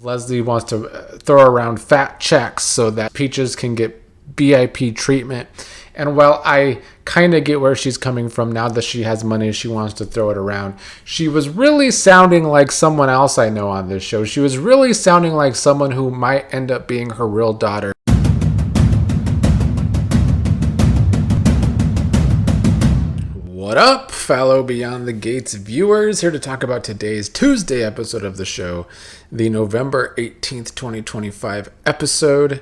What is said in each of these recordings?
Leslie wants to throw around fat checks so that Peaches can get VIP treatment. And while I kind of get where she's coming from, now that she has money, she wants to throw it around. She was really sounding like someone else I know on this show. She was really sounding like someone who might end up being her real daughter. What up, fellow Beyond the Gates viewers? Here to talk about today's Tuesday episode of the show, the November 18th, 2025 episode.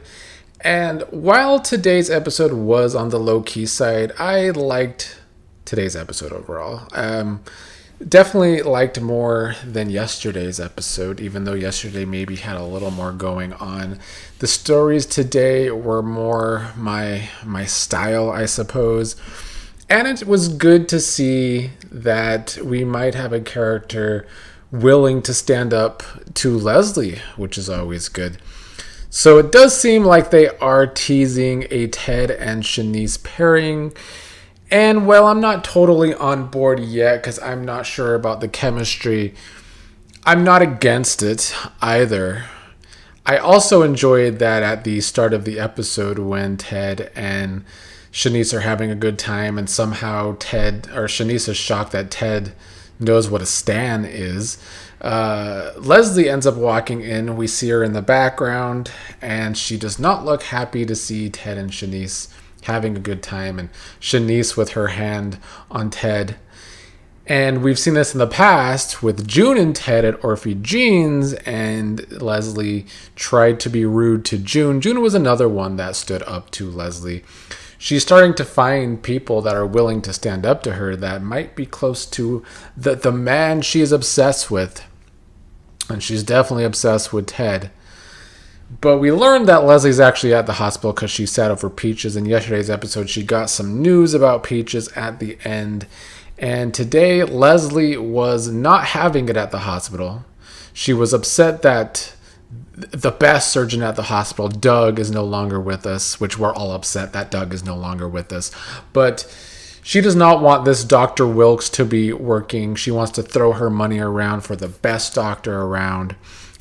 And while today's episode was on the low-key side, I liked today's episode overall. Definitely liked more than yesterday's episode, even though yesterday maybe had a little more going on. The stories today were more my style, I suppose. And it was good to see that we might have a character willing to stand up to Leslie, which is always good. So it does seem like they are teasing a Ted and Shanice pairing. And while I'm not totally on board yet because I'm not sure about the chemistry, I'm not against it either. I also enjoyed that at the start of the episode when Ted and Shanice are having a good time and somehow Shanice is shocked that Ted knows what a stan is. Leslie ends up walking in. We see her in the background and she does not look happy to see Ted and Shanice having a good time, and Shanice with her hand on Ted. And we've seen this in the past with June and Ted at Orphe Jeans, and Leslie tried to be rude to June. June was another one that stood up to Leslie. She's starting to find people that are willing to stand up to her that might be close to the man she is obsessed with. And she's definitely obsessed with Ted. But we learned that Leslie's actually at the hospital because she sat over Peaches. In yesterday's episode, she got some news about Peaches at the end. And today, Leslie was not having it at the hospital. She was upset that the best surgeon at the hospital, Doug, is no longer with us, which we're all upset that Doug is no longer with us. But she does not want this Dr. Wilkes to be working. She wants to throw her money around for the best doctor around.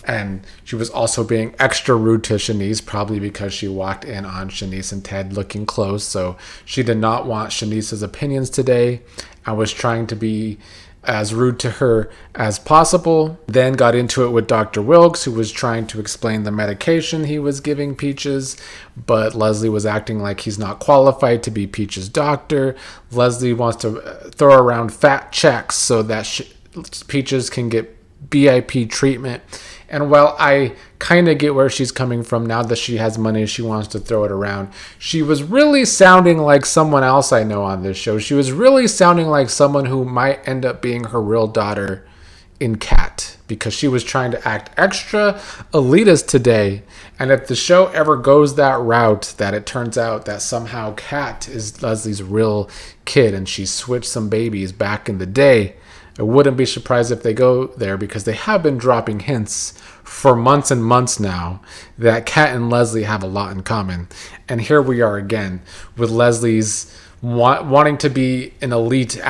And she was also being extra rude to Shanice, probably because she walked in on Shanice and Ted looking close. So she did not want Shanice's opinions today and was trying to be as rude to her as possible. Then got into it with Dr. Wilkes, who was trying to explain the medication he was giving Peaches, but Leslie was acting like he's not qualified to be Peaches' doctor. Leslie wants to throw around fat checks so that Peaches can get VIP treatment. And while I kind of get where she's coming from, now that she has money, she wants to throw it around. She was really sounding like someone else I know on this show. She was really sounding like someone who might end up being her real daughter in Cat, because she was trying to act extra elitist today. And if the show ever goes that route, that it turns out that somehow Cat is Leslie's real kid and she switched some babies back in the day, I wouldn't be surprised if they go there, because they have been dropping hints for months and months now that Kat and Leslie have a lot in common. And here we are again with Leslie's wanting to be an elitist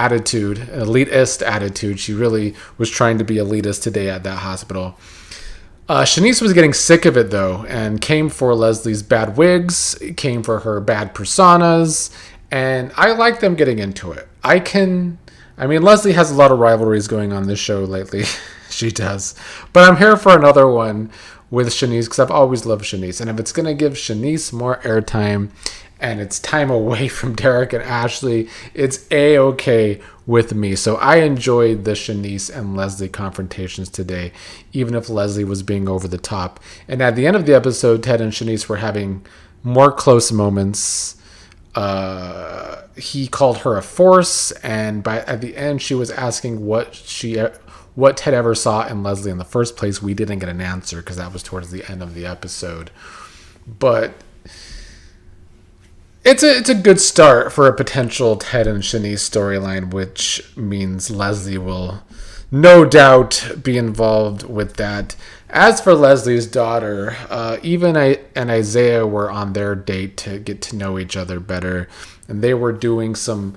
attitude. She really was trying to be elitist today at that hospital. Shanice was getting sick of it though, and came for Leslie's bad wigs, came for her bad personas, and I like them getting into it. Leslie has a lot of rivalries going on this show lately. She does. But I'm here for another one with Shanice because I've always loved Shanice. And if it's going to give Shanice more airtime and it's time away from Derek and Ashley, it's A-okay with me. So I enjoyed the Shanice and Leslie confrontations today, even if Leslie was being over the top. And at the end of the episode, Ted and Shanice were having more close moments. He called her a force, and at the end she was asking what Ted ever saw in Leslie in the first place. We didn't get an answer because that was towards the end of the episode, but it's a good start for a potential Ted and Shanice storyline, which means Leslie will no doubt be involved with that. As for Leslie's daughter, Eva and Isaiah were on their date to get to know each other better, and they were doing some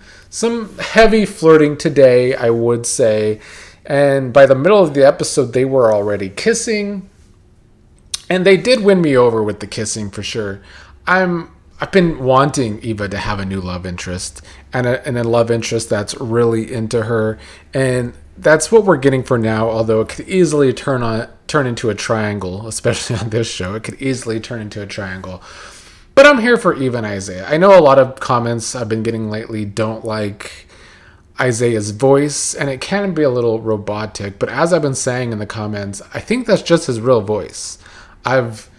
heavy flirting today, I would say. And by the middle of the episode, they were already kissing. And they did win me over with the kissing for sure. I've been wanting Eva to have a new love interest and a love interest that's really into her, and that's what we're getting for now. Although it could easily turn into a triangle, especially on this show. It could easily turn into a triangle. But I'm here for Eva and Isaiah. I know a lot of comments I've been getting lately don't like Isaiah's voice, and it can be a little robotic. But as I've been saying in the comments, I think that's just his real voice. I've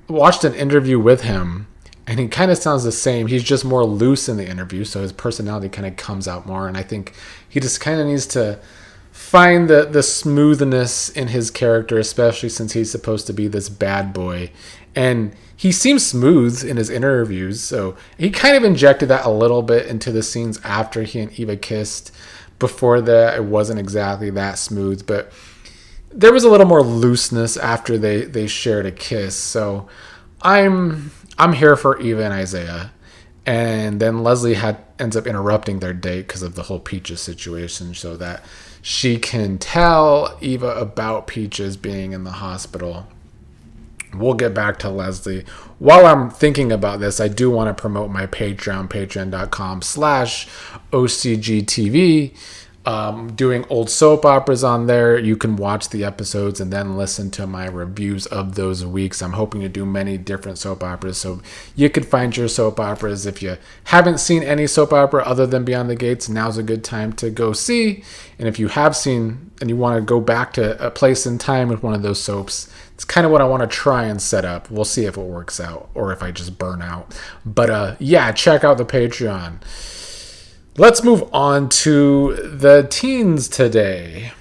watched an interview with him, and he kind of sounds the same. He's just more loose in the interview, so his personality kind of comes out more. And I think he just kind of needs to find the smoothness in his character, especially since he's supposed to be this bad boy. And he seems smooth in his interviews, so he kind of injected that a little bit into the scenes after he and Eva kissed. Before that, it wasn't exactly that smooth, but there was a little more looseness after they shared a kiss. So I'm here for Eva and Isaiah. And then Leslie ends up interrupting their date because of the whole Peaches situation, so that she can tell Eva about Peaches being in the hospital. We'll get back to Leslie. While I'm thinking about this, I do want to promote my Patreon, patreon.com/OCGTV. Doing old soap operas on there. You can watch the episodes and then listen to my reviews of those weeks. I'm hoping to do many different soap operas, so you could find your soap operas. If you haven't seen any soap opera other than Beyond the Gates, now's a good time to go see. And if you have seen and you want to go back to a place in time with one of those soaps, it's kind of what I want to try and set up. We'll see if it works out or if I just burn out. But yeah, check out the Patreon. Let's move on to the teens today.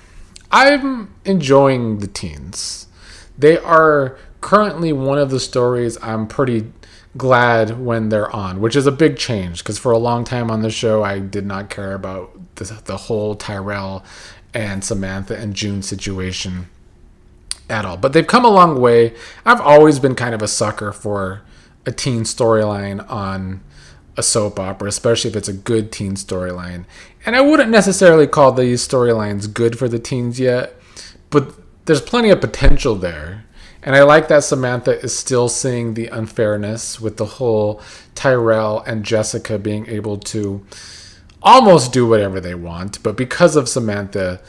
I'm enjoying the teens. They are currently one of the stories I'm pretty glad when they're on, which is a big change because for a long time on the show, I did not care about the whole Tyrell and Samantha and June situation at all. But they've come a long way. I've always been kind of a sucker for a teen storyline on a soap opera, especially if it's a good teen storyline. And I wouldn't necessarily call these storylines good for the teens yet, but there's plenty of potential there. And I like that Samantha is still seeing the unfairness with the whole Tyrell and Jessica being able to almost do whatever they want. But because of Samantha,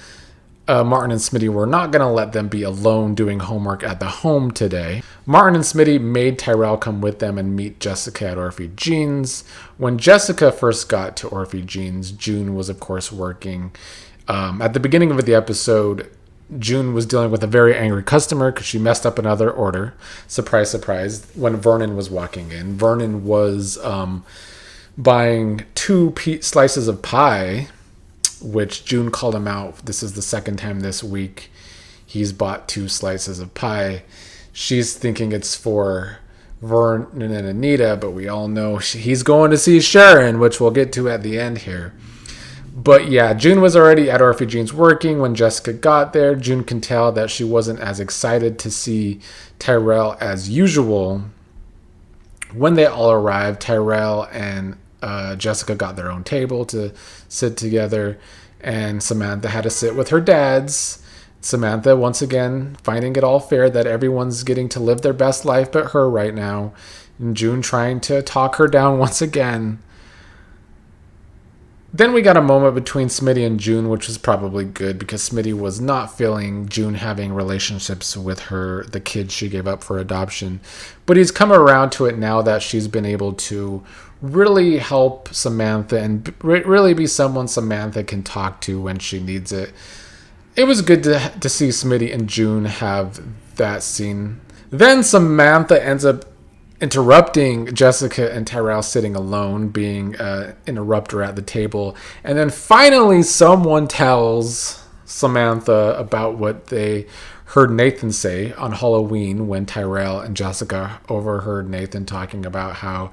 Martin and Smitty were not going to let them be alone doing homework at the home today. Martin and Smitty made Tyrell come with them and meet Jessica at Orphe Jean's. When Jessica first got to Orphe Jean's, June was, of course, working. At the beginning of the episode, June was dealing with a very angry customer because she messed up another order. Surprise, surprise. When Vernon was walking in, Vernon was buying 2 slices of pie, which June called him out. This is the second time this week he's bought 2 slices of pie. She's thinking it's for Vernon and Anita, but we all know he's going to see Sharon, which we'll get to at the end here. But yeah, June was already at Orphe Jean's working when Jessica got there. June can tell that she wasn't as excited to see Tyrell as usual. When they all arrived, Tyrell and Jessica got their own table to sit together, and Samantha had to sit with her dads. Samantha, once again, finding it all fair that everyone's getting to live their best life but her right now. And June trying to talk her down once again. Then we got a moment between Smitty and June, which was probably good because Smitty was not feeling June having relationships with the kids she gave up for adoption. But he's come around to it now that she's been able to really help Samantha and really be someone Samantha can talk to when she needs it. It was good to see Smitty and June have that scene. Then Samantha ends up interrupting Jessica and Tyrell sitting alone, being an interrupter at the table. And then finally someone tells Samantha about what they heard Nathan say on Halloween when Tyrell and Jessica overheard Nathan talking about how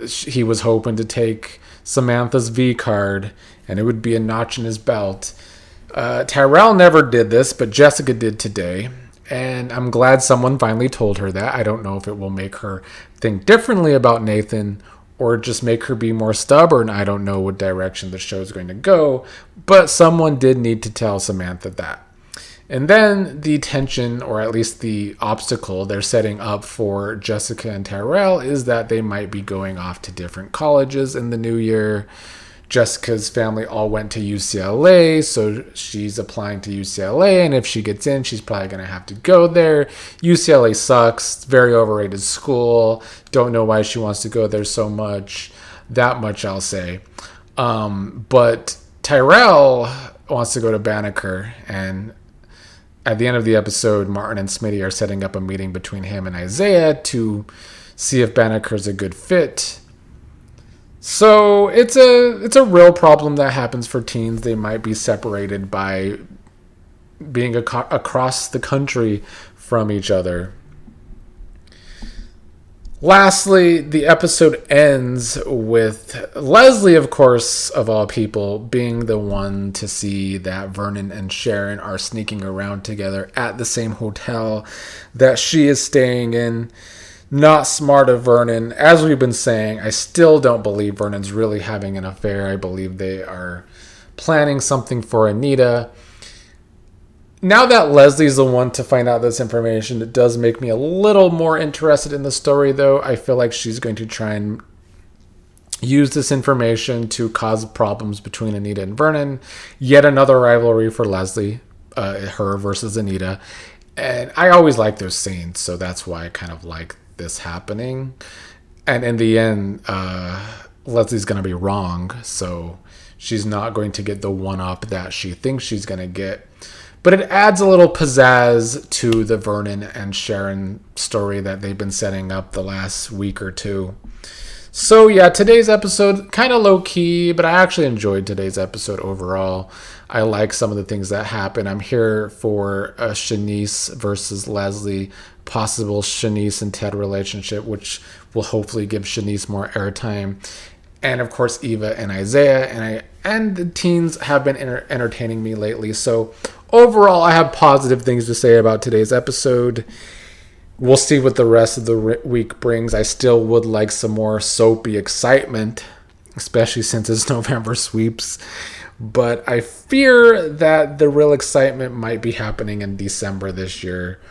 he was hoping to take Samantha's V card and it would be a notch in his belt. Tyrell never did this, but Jessica did today. And I'm glad someone finally told her that. I don't know if it will make her think differently about Nathan or just make her be more stubborn. I don't know what direction the show is going to go. But someone did need to tell Samantha that. And then the tension, or at least the obstacle they're setting up for Jessica and Tyrell, is that they might be going off to different colleges in the new year. Jessica's family all went to UCLA, so she's applying to UCLA, and if she gets in, she's probably going to have to go there. UCLA sucks, very overrated school. Don't know why she wants to go there so much. That much I'll say. But Tyrell wants to go to Banneker, and at the end of the episode, Martin and Smitty are setting up a meeting between him and Isaiah to see if Banneker's a good fit. So it's a real problem that happens for teens. They might be separated by being across the country from each other. Lastly, the episode ends with Leslie, of course, of all people, being the one to see that Vernon and Sharon are sneaking around together at the same hotel that she is staying in. Not smart of Vernon. As we've been saying, I still don't believe Vernon's really having an affair. I believe they are planning something for Anita. Now that Leslie's the one to find out this information, it does make me a little more interested in the story, though. I feel like she's going to try and use this information to cause problems between Anita and Vernon. Yet another rivalry for Leslie, her versus Anita. And I always like those scenes, so that's why I kind of like this happening. And in the end, Leslie's going to be wrong, so she's not going to get the one-up that she thinks she's going to get. But it adds a little pizzazz to the Vernon and Sharon story that they've been setting up the last week or two. So yeah, today's episode, kind of low-key, but I actually enjoyed today's episode overall. I like some of the things that happen. I'm here for a Shanice versus Leslie, possible Shanice and Ted relationship, which will hopefully give Shanice more airtime. And of course, Eva and Isaiah, and the teens have been entertaining me lately. So overall, I have positive things to say about today's episode. We'll see what the rest of the week brings. I still would like some more soapy excitement, especially since it's November sweeps. But I fear that the real excitement might be happening in December this year.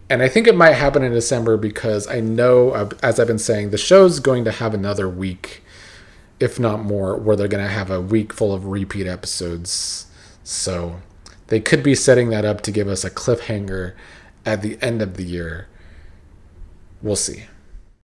And I think it might happen in December because I know, as I've been saying, the show's going to have another week, if not more, where they're going to have a week full of repeat episodes. So they could be setting that up to give us a cliffhanger at the end of the year. We'll see.